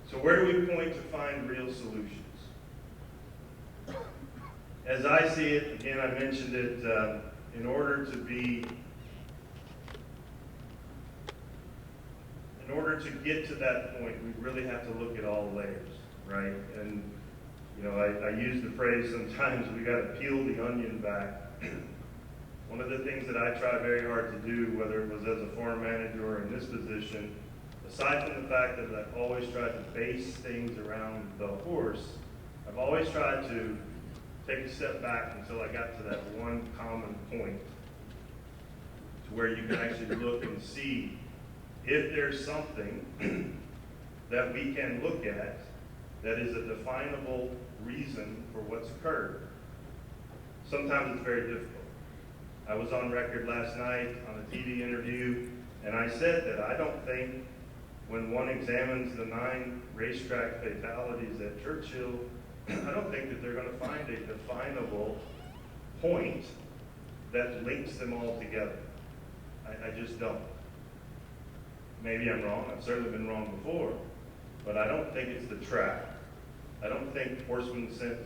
So where do we point to find real solutions? As I see it, again, I mentioned it, in order to get to that point, we really have to look at all layers, right? And, you know, I use the phrase sometimes, we got to peel the onion back. One of the things that I try very hard to do, whether it was as a farm manager or in this position, aside from the fact that I've always tried to base things around the horse, I've always tried to take a step back until I got to that one common point to where you can actually look and see if there's something that we can look at that is a definable reason for what's occurred. Sometimes it's very difficult. I was on record last night on a TV interview, and I said that I don't think when one examines the 9 racetrack fatalities at Churchill, I don't think that they're going to find a definable point that links them all together. I just don't. Maybe I'm wrong. I've certainly been wrong before, but I don't think it's the track. I don't think horsemen sent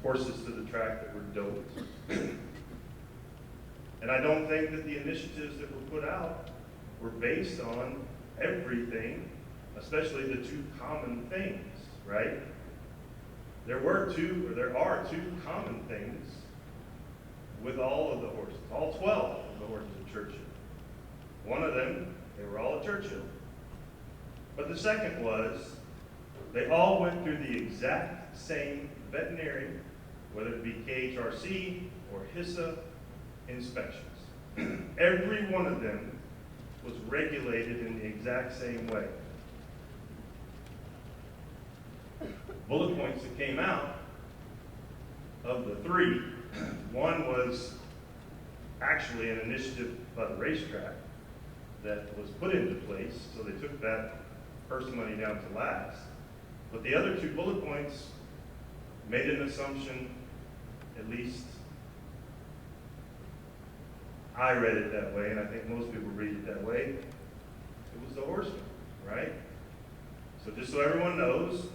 horses to the track that were doped. And I don't think that the initiatives that were put out were based on everything, especially the 2 common things, right? There are 2 common things with all of the horses, all 12 of the horses at Churchill. One of them, they were all at Churchill. But the second was, they all went through the exact same veterinary, whether it be KHRC or HISA inspections. Every one of them was regulated in the exact same way. Bullet points that came out of the 3, one was actually an initiative by the racetrack that was put into place, so they took that purse money down to last. But the other 2 bullet points made an assumption, at least I read it that way, and I think most people read it that way. It was the horseman, right? So just so everyone knows,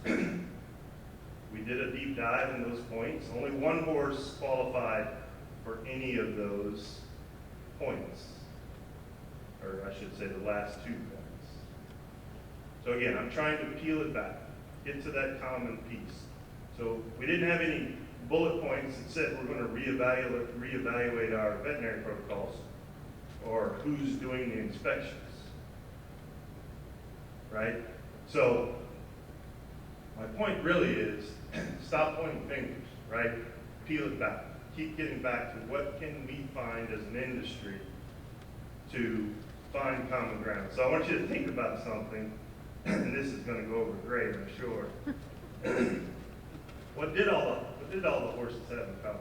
we did a deep dive in those points. Only 1 horse qualified for any of those points, or I should say the last 2 points. So again, I'm trying to peel it back, get to that common piece. So we didn't have any bullet points that said we're going to reevaluate our veterinary protocols or who's doing the inspections, right? So my point really is stop pointing fingers, right? Peel it back. Keep getting back to what can we find as an industry to find common ground. So I want you to think about something, and this is going to go over great, I'm sure. What did all the horses have in common?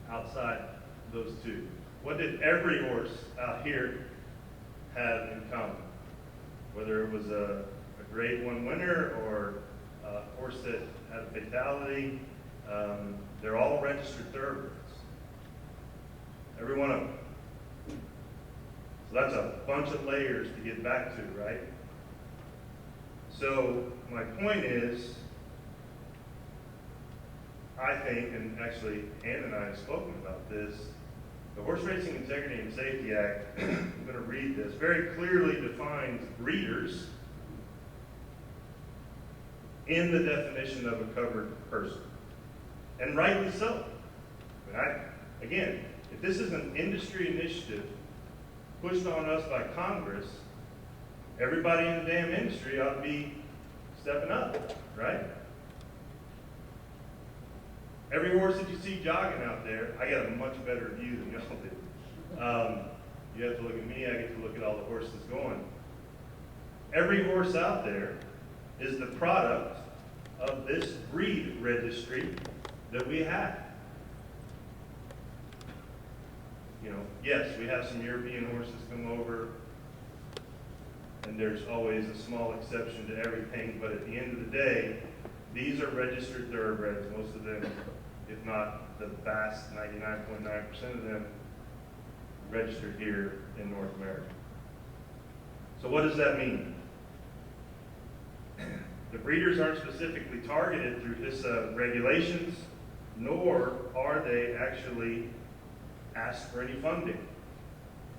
Outside those 2. What did every horse out here have in common? Whether it was a grade 1 winner or a horse that had a fatality, they're all registered thoroughbreds. Every one of them. So that's a bunch of layers to get back to, right? So my point is, I think, and actually Ann and I have spoken about this, the Horse Racing Integrity and Safety Act, I'm going to read this, very clearly defines breeders in the definition of a covered person. And rightly so. Again, if this is an industry initiative pushed on us by Congress, everybody in the damn industry ought to be stepping up, right? Every horse that you see jogging out there, I got a much better view than y'all do. You have to look at me, I get to look at all the horses going. Every horse out there is the product of this breed registry that we have. You know, yes, we have some European horses come over, and there's always a small exception to everything, but at the end of the day, these are registered thoroughbreds, most of them, if not the vast 99.9% of them, registered here in North America. So what does that mean? The breeders aren't specifically targeted through HISA regulations, nor are they actually asked for any funding.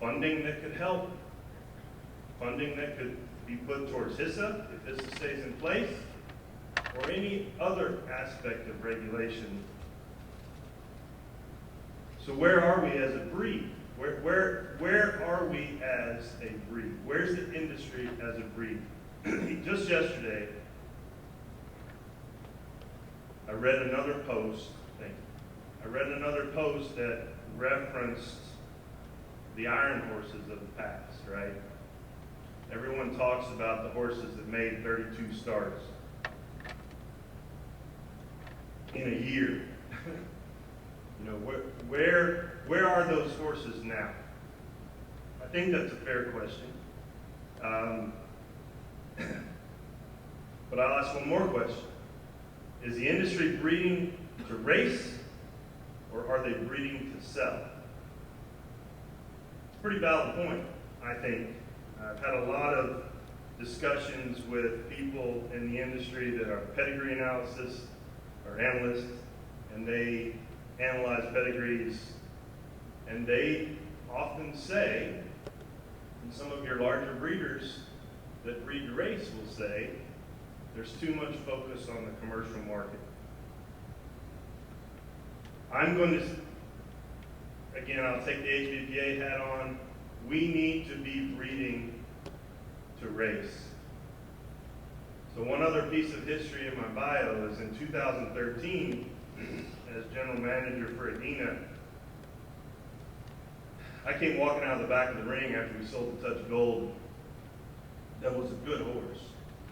Funding that could help. Funding that could be put towards HISA, if HISA stays in place, or any other aspect of regulation. So where are we as a breed? Where are we as a breed? Where's the industry as a breed? Just yesterday, I read another post. I read another post that referenced the iron horses of the past, right? Everyone talks about the horses that made 32 starts in a year. You know, where are those horses now? I think that's a fair question. But I'll ask one more question. Is the industry breeding to race, or are they breeding to sell? It's a pretty valid point, I think. I've had a lot of discussions with people in the industry that are pedigree analysis or analysts, and they analyze pedigrees, and they often say, and some of your larger breeders that breed to race will say, there's too much focus on the commercial market. I'm going to, again, I'll take the HBPA hat on. We need to be breeding to race. So one other piece of history in my bio is in 2013, as general manager for Adina, I came walking out of the back of the ring after we sold the Touch Gold. That was a good horse,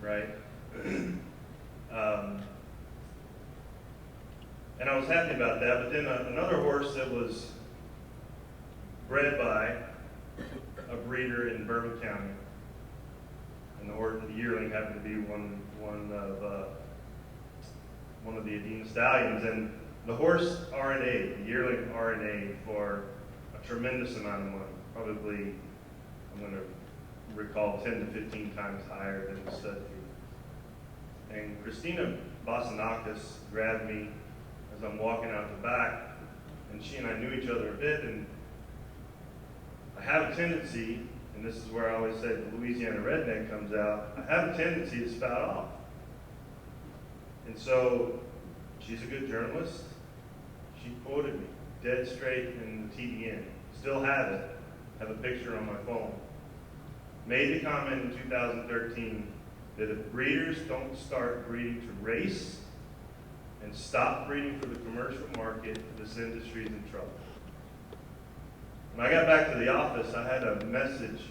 right? And I was happy about that, but then another horse that was bred by a breeder in Bourbon County, and the yearling happened to be one of the Adina stallions, and the horse RNA, the yearling RNA, for a tremendous amount of money, probably, I'm going to recall, 10 to 15 times higher than the stud fee. And Christina Basanakis grabbed me as I'm walking out the back, and she and I knew each other a bit, and I have a tendency, and this is where I always say the Louisiana redneck comes out, I have a tendency to spout off. And so, she's a good journalist. She quoted me, dead straight in the TDN. Still have it. Have a picture on my phone. Made the comment in 2013 that if breeders don't start breeding to race and stop breeding for the commercial market, this industry is in trouble. When I got back to the office, I had a message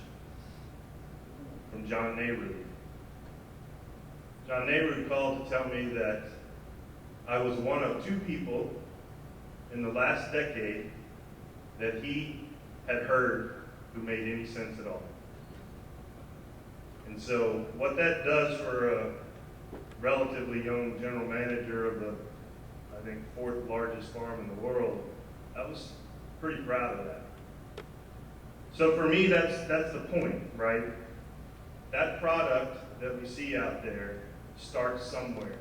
from John Nehru. John Nehru called to tell me that I was one of 2 people in the last decade that he had heard who made any sense at all. And so what that does for a relatively young general manager of the, I think, 4th largest farm in the world, I was pretty proud of that. So for me, that's the point, right? That product that we see out there starts somewhere.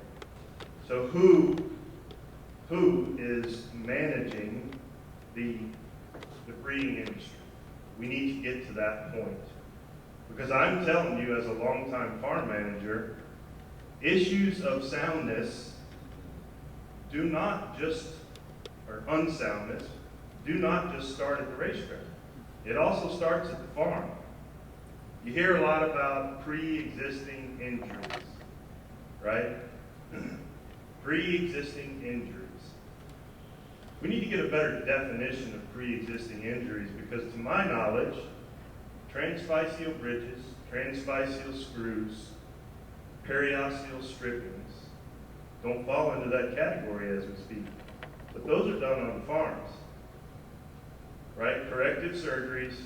So who is managing the breeding industry? We need to get to that point. Because I'm telling you, as a longtime farm manager, issues of soundness do not just, or unsoundness, do not just start at the racetrack. It also starts at the farm. You hear a lot about pre-existing injuries, right? Pre-existing injuries. We need to get a better definition of pre-existing injuries because to my knowledge, transphyseal bridges, transphyseal screws, periosteal strippings don't fall into that category as we speak. But those are done on farms, right? Corrective surgeries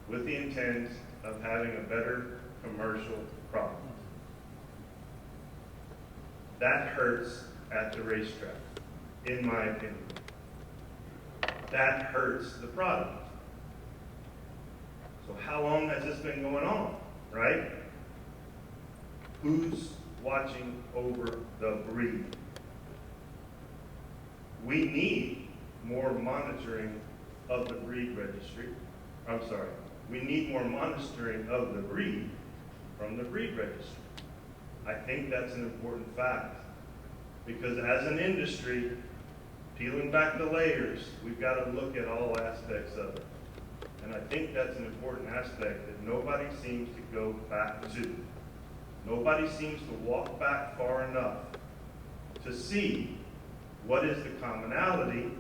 with the intent of having a better commercial product. That hurts at the racetrack, in my opinion. That hurts the product. So how long has this been going on, right? Who's watching over the breed. We need more monitoring of the breed registry. I'm sorry, we need more monitoring of the breed from the breed registry. I think that's an important fact, because as an industry, peeling back the layers, we've got to look at all aspects of it. And I think that's an important aspect that nobody seems to go back to. Nobody seems to walk back far enough to see what is the commonality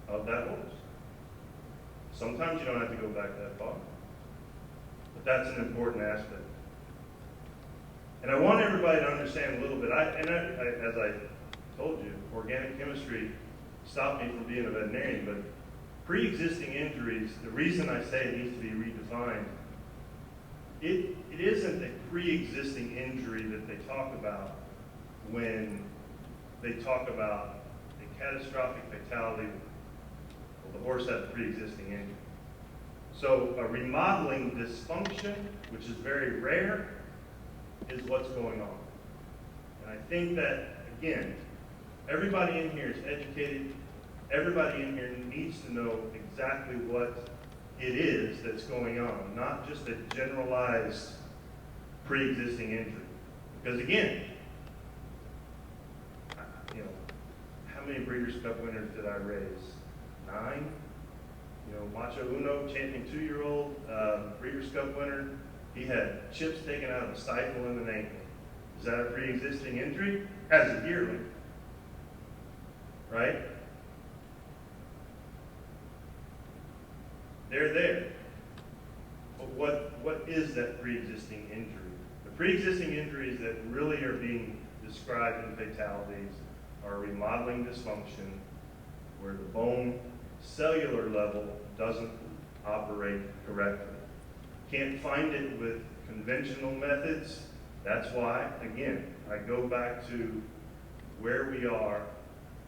of that horse. Sometimes you don't have to go back that far, but that's an important aspect. And I want everybody to understand a little bit. As I told you, organic chemistry stopped me from being a veterinarian, but pre-existing injuries, the reason I say it needs to be redefined, it isn't a pre-existing injury that they talk about when they talk about a catastrophic fatality. Well, the horse had a pre-existing injury. So a remodeling dysfunction, which is very rare, is what's going on. And I think that, again, everybody in here is educated. Everybody in here needs to know exactly what it is that's going on, not just a generalized pre-existing injury. Because again, how many Breeders' Cup winners did I raise? 9? Macho Uno, champion 2-year-old, Breeders' Cup winner. He had chips taken out of a stifle and an ankle. Is that a pre-existing injury? As a yearling, right? They're there. But what is that pre-existing injury? The pre-existing injuries that really are being described in fatalities are remodeling dysfunction, where the bone cellular level doesn't operate correctly. Can't find it with conventional methods. That's why, again, I go back to where we are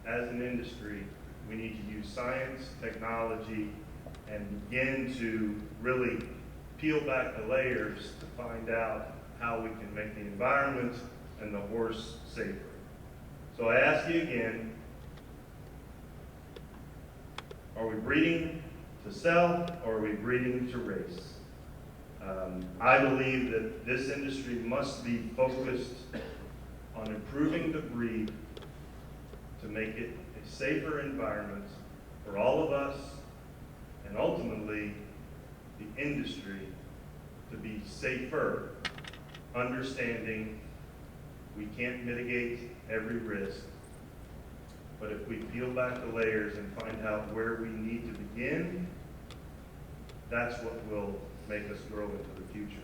as an industry. We need to use science, technology, and begin to really peel back the layers to find out how we can make the environment and the horse safer. So I ask you again, are we breeding to sell, or are we breeding to race? I believe that this industry must be focused on improving the breed to make it a safer environment for all of us, and ultimately the industry to be safer, understanding we can't mitigate every risk, but if we peel back the layers and find out where we need to begin, that's what will make us grow into the future.